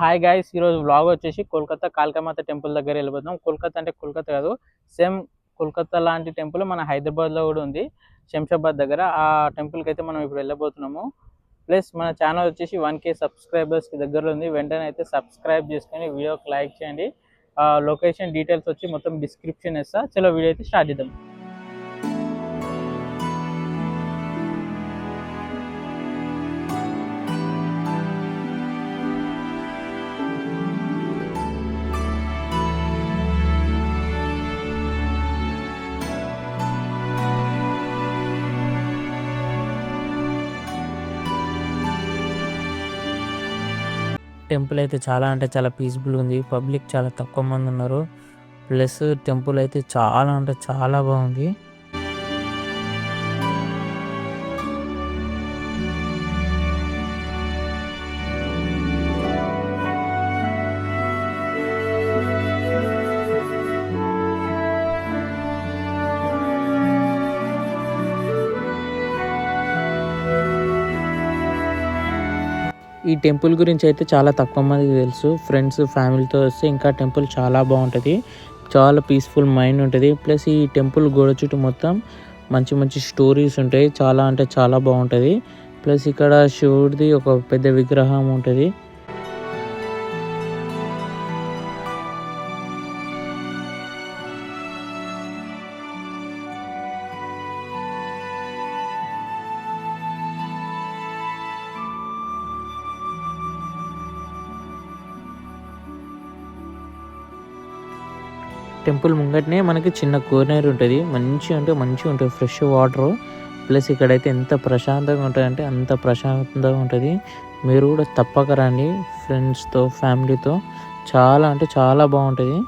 Hi guys, ఈరోజు vlog వచ్చేసి Kolkata Kalika Mata temple దగ్గర వెళ్ళిపోతున్నాం. కోల్కతా అంటే కోల్కతా కాదు, సేమ్ కోల్కతా లాంటి టెంపుల్ మన హైదరాబాద్లో కూడా ఉంది, శంషాబాద్ దగ్గర. ఆ టెంపుల్కి అయితే మనం ఇప్పుడు వెళ్ళబోతున్నాము. ప్లస్ మన ఛానల్ వచ్చేసి 1K సబ్స్క్రైబర్స్కి దగ్గరలో ఉంది. వెంటనే అయితే సబ్స్క్రైబ్ చేసుకొని వీడియోకి లైక్ చేయండి. లొకేషన్ డీటెయిల్స్ వచ్చి మొత్తం డిస్క్రిప్షన్ ఇస్తా. చలో వీడియో అయితే స్టార్ట్ చేద్దాం. టెంపుల్ అయితే చాలా అంటే చాలా పీస్ఫుల్ ఉంది. పబ్లిక్ చాలా తక్కువ మంది ఉన్నారు. ప్లస్ టెంపుల్ అయితే చాలా అంటే చాలా బాగుంది. ఈ టెంపుల్ గురించి అయితే చాలా తక్కువ మందికి తెలుసు. ఫ్రెండ్స్ ఫ్యామిలీతో వస్తే ఇంకా టెంపుల్ చాలా బాగుంటుంది, చాలా పీస్ఫుల్ మైండ్ ఉంటుంది. ప్లస్ ఈ టెంపుల్ గోడ చుట్టూ మొత్తం మంచి మంచి స్టోరీస్ ఉంటాయి, చాలా అంటే చాలా బాగుంటుంది. ప్లస్ ఇక్కడ శివుడిది ఒక పెద్ద విగ్రహం ఉంటుంది. టెంపుల్ ముంగటనే మనకి చిన్న కోనేరు ఉంటుంది, మంచిగా ఉంటుంది ఫ్రెష్ వాటర్. ప్లస్ ఇక్కడైతే ఎంత ప్రశాంతంగా ఉంటుంది అంటే అంత ప్రశాంతంగా ఉంటుంది. మీరు కూడా తప్పక రండి ఫ్రెండ్స్తో ఫ్యామిలీతో, చాలా అంటే చాలా బాగుంటుంది.